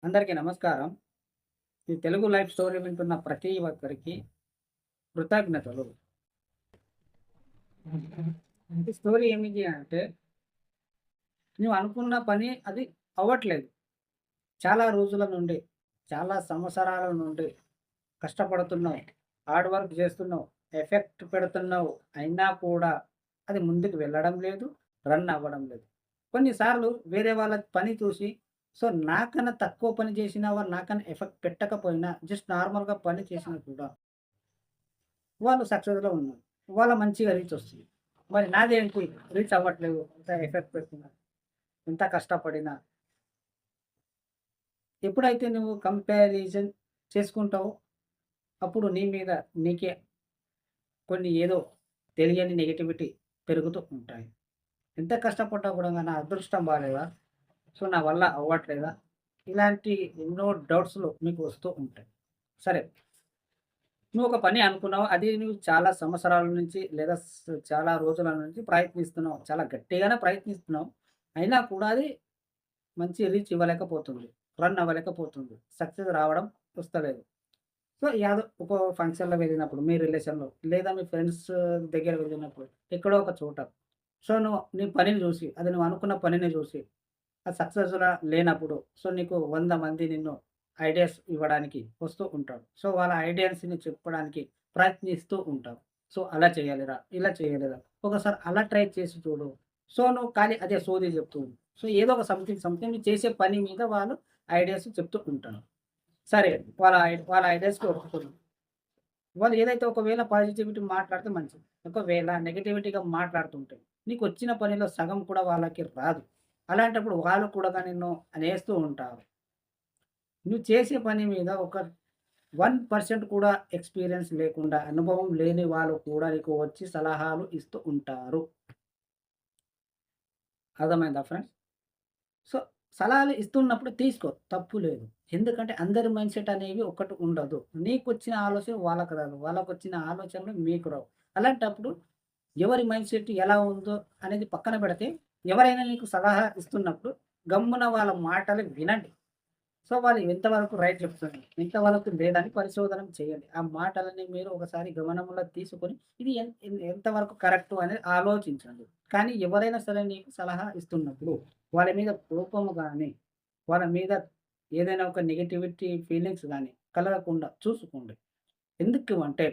అందరికీ నమస్కారం. ఈ తెలుగు లైఫ్ స్టోరీ వింటున్న ప్రతి ఒక్కరికి కృతజ్ఞతలు. ఈ స్టోరీ ఏమిటి అంటే, నువ్వు అనుకున్న పని అది అవ్వట్లేదు. చాలా రోజుల నుండి, చాలా సంవత్సరాల నుండి కష్టపడుతున్నావు. హార్డ్ వర్క్ చేస్తున్నావు. ఎఫెక్ట్ పెడుతున్నావు. అయినా కూడా అది ముందుకు వెళ్ళడం లేదు. రన్ అవ్వడం లేదు. కొన్నిసార్లు వేరే వాళ్ళ పని చూసి నాకన్నా తక్కువ పని చేసినా వాళ్ళు నాకన్నా ఎఫెక్ట్ పెట్టకపోయినా జస్ట్ నార్మల్‌గా పని చేసినా కూడా వాళ్ళు సక్సెస్‌లో ఉన్నారు. వాళ్ళ మంచిగా రీచ్ వస్తుంది. మరి నాదేంటి రీచ్ అవ్వట్లేదు. ఎంత ఎఫెక్ట్ పెట్టినా, ఎంత కష్టపడినా. ఎప్పుడైతే నువ్వు కంపారిజన్ చేసుకుంటావో అప్పుడు నీ మీద నీకే కొన్ని ఏదో తెలియని నెగటివిటీ పెరుగుతూ ఉంటాయి. ఎంత కష్టపడ్డా కూడా నా అదృష్టం బాలేదా? నా వల్ల అవ్వట్లేదా? ఇలాంటి ఎన్నో డౌట్స్‌లు మీకు వస్తూ ఉంటాయి. సరే. నువ్వు ఒక పని అనుకున్నావు. అది నువ్వు చాలా సంవత్సరాల నుంచి లేదా చాలా రోజుల నుంచి ప్రయత్నిస్తున్నావు. చాలా గట్టిగానే ప్రయత్నిస్తున్నావు. అయినా కూడా అది మంచి రీచ్ ఇవ్వలేకపోతుంది. రన్ అవ్వలేకపోతుంది. సక్సెస్ రావడం వస్తలేదు. యాదో ఒక ఫంక్షన్‌లో వెళ్ళినప్పుడు మీ రిలేషన్‌లో లేదా మీ ఫ్రెండ్స్ దగ్గర వెళ్ళినప్పుడు ఎక్కడో ఒక చోట నువ్వు నీ పనిని చూసి అది నువ్వు అనుకున్న పనిని చూసి అది సక్సెస్‌గా లేనప్పుడు నీకు 100 మంది నిన్ను ఐడియాస్ ఇవ్వడానికి వస్తూ ఉంటారు. వాళ్ళ ఐడియాస్‌ని చెప్పడానికి ప్రయత్నిస్తూ ఉంటారు. అలా చేయాలిరా, ఇలా చేయాలిరా. ఒకసారి అలా ట్రై చేసి చూడు. నువ్వు కానీ అదే సోది చెప్తూ ఉండు. ఏదో ఒక సంథింగ్ నువ్వు చేసే పని మీద వాళ్ళు ఐడియాస్ చెప్తూ ఉంటారు. సరే. వాళ్ళ ఐడియాస్‌కి ఒప్పుకున్నాం. వాళ్ళు ఏదైతే ఒకవేళ పాజిటివిటీ మాట్లాడితే మంచిది. ఒకవేళ నెగటివిటీగా మాట్లాడుతుంటే నీకొచ్చిన పనిలో సగం కూడా వాళ్ళకి రాదు. అలాంటప్పుడు వాళ్ళు కూడా నిన్ను అనేస్తూ ఉంటారు. నువ్వు చేసే పని మీద ఒక 1% కూడా ఎక్స్‌పీరియన్స్ లేకుండా, అనుభవం లేని వాళ్ళు కూడా నీకు వచ్చి సలహాలు ఇస్తూ ఉంటారు. అర్థమైందా ఫ్రెండ్స్? సో, సలహాలు ఇస్తున్నప్పుడు తీసుకో. తప్పు లేదు. ఎందుకంటే అందరి మైండ్‌సెట్ అనేవి ఒకటి ఉండదు. నీకొచ్చిన ఆలోచన వాళ్ళకి రాదు. వాళ్ళకొచ్చిన ఆలోచనలు మీకు రావు. అలాంటప్పుడు ఎవరి మైండ్‌సెట్ ఎలా ఉందో అనేది పక్కన పెడితే, ఎవరైనా నీకు సలహా ఇస్తున్నప్పుడు గమ్మున వాళ్ళ మాటలు వినండి. వాళ్ళు ఎంతవరకు రైట్ చెప్తుంది, ఎంతవరకు లేదని పరిశోధన చేయండి. ఆ మాటలని మీరు ఒకసారి గమనంలో తీసుకొని ఇది ఎంతవరకు కరెక్టు అనేది ఆలోచించండి. కానీ ఎవరైనా సరే నీకు సలహా ఇస్తున్నప్పుడు వాళ్ళ మీద కోపము గాని, వాళ్ళ మీద ఏదైనా ఒక నెగటివిటీ ఫీలింగ్స్ గాని కలగకుండా చూసుకోండి. ఎందుకు అంటే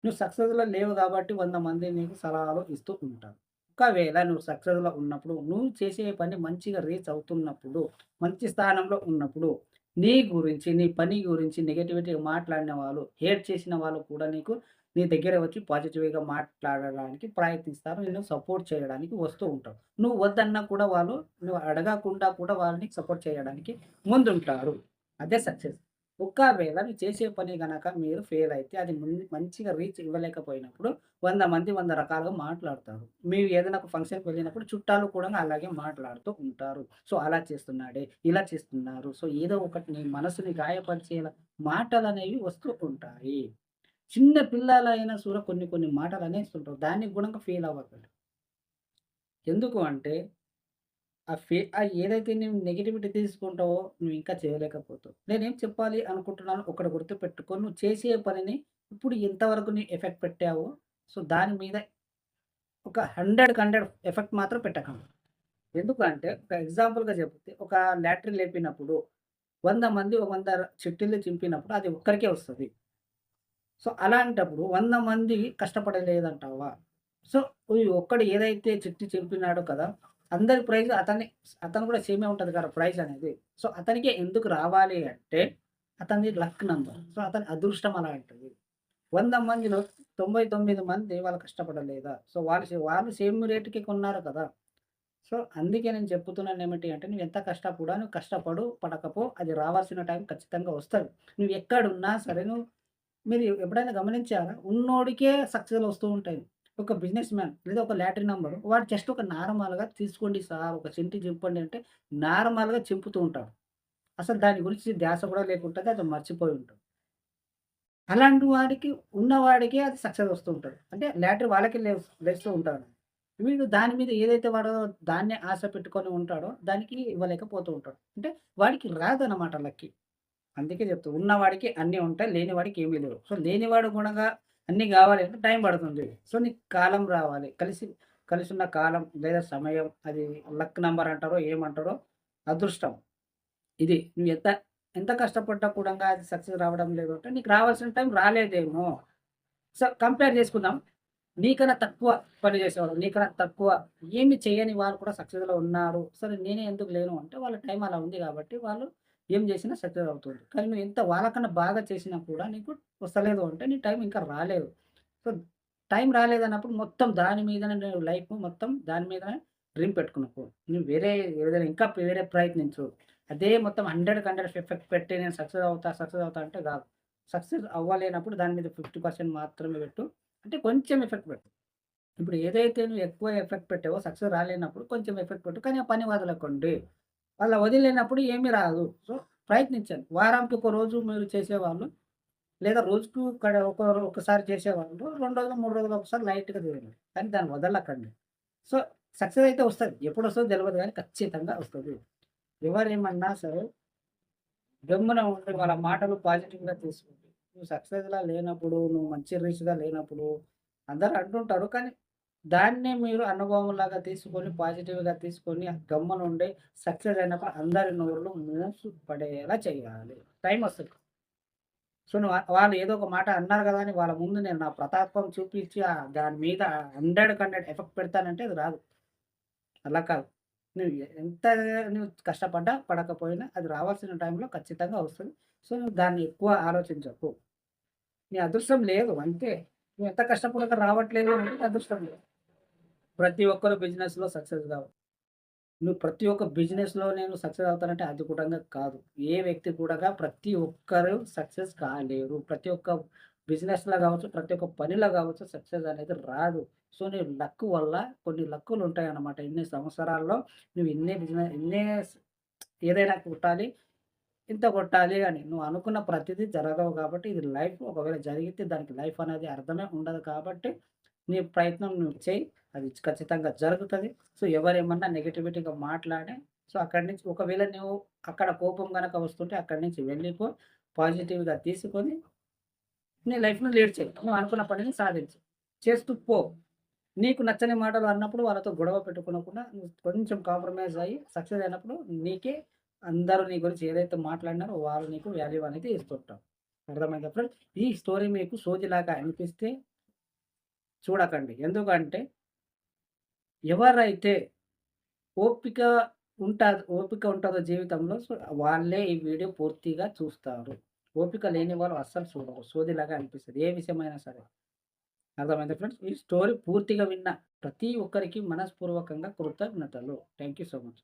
నువ్వు సక్సెస్‌లో లేవు కాబట్టి 100 మంది నీకు సలహాలు ఇస్తూ ఉంటారు. ఒకవేళ నువ్వు సక్సెస్‌లో ఉన్నప్పుడు, నువ్వు చేసే పని మంచిగా రీచ్ అవుతున్నప్పుడు, మంచి స్థానంలో ఉన్నప్పుడు, నీ గురించి, నీ పని గురించి నెగటివిటీగా మాట్లాడిన వాళ్ళు, హేట్ చేసిన వాళ్ళు కూడా నీ దగ్గర వచ్చి పాజిటివ్‌గా మాట్లాడడానికి ప్రయత్నిస్తారు. నిన్ను సపోర్ట్ చేయడానికి వస్తూ ఉంటారు. నువ్వు వద్దన్నా కూడా వాళ్ళు నువ్వు అడగకుండా కూడా వాళ్ళని సపోర్ట్ చేయడానికి ముందుంటారు. అదే సక్సెస్. ఒక్కవేళ మీరు చేసే పని గనక మీరు ఫెయిల్ అయితే అది మంచిగా రీచ్ ఇవ్వలేకపోయినప్పుడు 100 మంది 100 రకాలుగా మాట్లాడతారు. మీరు ఏదైనా ఒక ఫంక్షన్‌కి వెళ్ళినప్పుడు చుట్టాలు కూడా అలాగే మాట్లాడుతూ ఉంటారు. అలా చేస్తున్నాడే, ఇలా చేస్తున్నారు. ఏదో ఒకటి నీ మనసుని గాయపరిచేలా మాటలనేవి వస్తూ ఉంటాయి. చిన్న పిల్లలైనా సూడ కొన్ని కొన్ని మాటలు అనేస్తుంటారు. దానికి గూడంగా ఫీల్ అవ్వకండి. ఎందుకు అంటే ఏదైతే నువ్వు నెగటివిటీ తీసుకుంటావో నువ్వు ఇంకా చేయలేకపోతావు. నేనేం చెప్పాలి అనుకుంటున్నానో ఒకటి గుర్తుపెట్టుకో. నువ్వు చేసే పనిని ఇప్పుడు ఎంతవరకు నీ ఎఫెక్ట్ పెట్టావో దాని మీద ఒక 100కి 100 ఎఫెక్ట్ మాత్రం పెట్టకండి. ఎందుకంటే ఒక ఎగ్జాంపుల్‌గా చెప్తే ఒక లాటరీ లేపినప్పుడు 100 మంది 100 చిట్టీలు చింపినప్పుడు అది ఒక్కరికే వస్తది. అలాంటప్పుడు 100 మంది కష్టపడలేదంటావా? సో, ఈ ఒక్కడు ఏదైతే చిట్టి చింపినాడో కదా! అందరి ప్రైజ్ అతను కూడా సేమే ఉంటది కదా! ప్రైజ్ అనేది. అతనికే ఎందుకు రావాలి అంటే అతనిది లక్ నంబర్. అతని అదృష్టం అలాంటిది. 100 మందిలో 99 మంది వాళ్ళు కష్టపడలేదా? వాళ్ళు సేమ్ రేట్‌కి కొన్నారు కదా! అందుకే నేను చెప్తున్నానేమిటి అంటే నువ్వెంత కష్టపడా నువ్వు కష్టపడు, పడకపో అది రావాల్సిన టైం ఖచ్చితంగా వస్తది. నువ్వెక్కడున్నా సరే మీరు ఎప్పుడైనా గమనించారా? ఉన్నోడికే సక్సెస్‌లు వస్తూ ఉంటాయి. ఒక బిజినెస్ మ్యాన్ లేదా ఒక లాటరీ నంబర్ వాడు జస్ట్ ఒక నార్మల్‌గా తీసుకోండి సార్ ఒక చింటి చింపండి అంటే నార్మల్‌గా చింపుతూ ఉంటాడు. అసలు దాని గురించి ధ్యాస కూడా లేకుంటది. అది మర్చిపోయి ఉంటాడు. అలాంటి వాడికి ఉన్నవాడికే అది సక్సెస్ వస్తూ ఉంటది. అంటే లాటరీ వాళ్ళకే లేస్తూ ఉంటారు. వీడు దాని మీద ఏదైతే వాడో దాన్నే ఆశ పెట్టుకొని ఉంటాడో, దానికి ఇవ్వలేకపోతూ ఉంటాడు. అంటే వాడికి రాదనమాట లక్కీ. అందుకే చెప్తా. ఉన్నవాడికి అన్నీ ఉంటాయి. లేనివాడికి ఏమీ లేవు. సో, లేనివాడు గుణంగా అన్నీ గావాలి అంటే టైం పడుతుంది. సో, నీకు కాలం రావాలి. కలిసున్న కాలం లేదా సమయం అది లక్ నంబర్ అంటారో, ఏమంటారో అదృష్టం. ఇది నువ్వు ఎంత కష్టపడ్డా కూడంగా అది సక్సెస్ రావడం లేదు అంటే నీకు రావాల్సిన టైం రాలేదేమో! సో, కంపేర్ చేసుకుందాం. నీకన్నా తక్కువ పని చేసేవాళ్ళు, నీకన్నా తక్కువ ఏమి చేయని వాళ్ళు కూడా సక్సెస్‌లో ఉన్నారు. సరే నేనే ఎందుకు లేను అంటే వాళ్ళ టైం అలా ఉంది కాబట్టి వాళ్ళు ఏం చేసినా సక్సెస్ అవుతుంది. కానీ నువ్వు ఎంత వాళ్ళకన్నా బాగా చేసినా కూడా నీకు వస్తలేదు అంటే నీ టైం ఇంకా రాలేదు. సో, టైం రాలేదన్నప్పుడు మొత్తం దాని మీదనే నువ్వు లైఫ్ మొత్తం దాని మీదనే డ్రీమ్ పెట్టుకునుకో. నువ్వు ఏదైనా ఇంకా వేరే ప్రయత్నించు. అదే మొత్తం 100కి 100 ఎఫెక్ట్ పెట్టి నేను సక్సెస్ అవుతా అంటే కాదు. సక్సెస్ అవ్వలేనప్పుడు దాని మీద 50% మాత్రమే పెట్టు. అంటే కొంచెం ఎఫెక్ట్ పెట్టు. ఇప్పుడు ఏదైతే నువ్వు ఎక్కువ ఎఫెక్ట్ పెట్టావో సక్సెస్ రాలేనప్పుడు కొంచెం ఎఫెక్ట్ పెట్టు. కానీ ఆ పని వదలకండి. అలా వదిలేనప్పుడు ఏమీ రాదు. సో, ప్రయత్నించండి. వారానికి ఒక రోజు మీరు చేసేవాళ్ళు లేదా రోజుకు ఒకసారి చేసేవాళ్ళు 2 రోజులు, 3 రోజులు ఒకసారి లైట్‌గా చేయండి. కానీ దాన్ని వదలకండి. సో, సక్సెస్ అయితే వస్తది. ఎప్పుడొస్తదో తెలవదు గానీ ఖచ్చితంగా వస్తది. ఎవరేమన్నా సరే గమ్మున ఉండి వాళ్ళ మాటలు పాజిటివ్‌గా తీసుకోండి. నువ్వు సక్సెస్‌లా లేనప్పుడు, నువ్వు మంచి రీచ్‌గా లేనప్పుడు అందరూ అంటుంటారు. కానీ దాన్నే మీరు అనుభవంలాగా తీసుకొని, పాజిటివ్‌గా తీసుకొని గమ్మునుండి సక్సెస్ అయినప్పుడు అందరి నోర్లు మూసి పడేలా చేయాలి. టైమొస్తది. సో, వాళ్ళు ఏదో ఒక మాట అన్నారు గదా! అని వాళ్ళ ముందు నేను నా ప్రతాపం చూపించి దాని మీద 100కి 100 ఎఫెక్ట్ పెడతానంటే అది రాదు. అలా కాదు. నువ్వు ఎంత నువ్వు కష్టపడ్డా, పడకపోయినా అది రావాల్సిన టైంలో ఖచ్చితంగా వస్తది. సో, నువ్వు దాన్ని ఎక్కువ ఆలోచించకు. నీ అదృష్టం లేదు అంతే. నువ్వు ఎంత కష్టపడక రావట్లేదు అంటే నీ అదృష్టం లేదు. ప్రతి ఒక్కరు బిజినెస్‌లో సక్సెస్ కావాలి. నువ్వు ప్రతి ఒక్క బిజినెస్‌లో నేను సక్సెస్ అవుతానంటే అది కూడంగా కాదు. ఏ వ్యక్తి కూడగా ప్రతి ఒక్కరు సక్సెస్ కాలేరు. ప్రతి ఒక్క బిజినెస్‌లో గావచ్చు, ప్రతి ఒక్క పనిలో గావచ్చు సక్సెస్ అనేది రాదు. సో, నీ లక్ వల్ల కొన్ని లక్కులుంటాయన్నమాట. ఇన్ని సంవత్సరాల్లో నువ్వు ఏదైనా కొట్టాలి, ఇంత కొట్టాలి అని. నువ్వు అనుకున్న ప్రతిదీ జరగవు కాబట్టి ఇది లైఫ్. ఒకవేళ జరిగితే దానికి లైఫ్ అనేది అర్థమే ఉండదు కాబట్టి నీ ప్రయత్నం నువ్వు చెయి. అది ఖచ్చితంగా జరుగుతది. సో, ఎవరేమన్నా నెగటివిటీగా మాట్లాడే సో, అక్కడి నుంచి ఒకవేళ నువ్వు అక్కడ కోపం గనక వస్తుంటే అక్కడి నుంచి వెళ్ళిపో. పాజిటివ్‌గా తీసుకొని నీ లైఫ్‌ని లీడ్ చెయి. నువ్వు అనుకున్న పనిని సాధించు. చేస్తూ పో. నీకు నచ్చని మాటలు అన్నప్పుడు వాళ్ళతో గొడవ పెట్టుకోనకుండా నువ్వు కొంచెం కాంప్రమైజ్ అయ్యి సక్సెస్ అయినప్పుడు నీకే అందరూ నీ గురించి ఏదైతే మాట్లాడినారో వాళ్ళు నీకు వాల్యూ అనేది ఇస్తుంటారు. అర్థమైందా ఫ్రెండ్స్? ఈ స్టోరీ మీకు సోదిలాగా అనిపిస్తే చూడకండి. ఎందుకంటే ఎవరైతే ఓపిక ఓపిక ఉంటదో జీవితంలో సో, వాళ్ళే ఈ వీడియో పూర్తిగా చూస్తారు. ఓపిక లేని వాళ్ళు అస్సలు చూడరు. సోదిలాగా అనిపిస్తది. ఏ విషయమైనా సరే. అర్థమైందా ఫ్రెండ్స్? ఈ స్టోరీ పూర్తిగా విన్న ప్రతి ఒక్కరికి మనస్పూర్వకంగా కృతజ్ఞతలు. Thank you so much.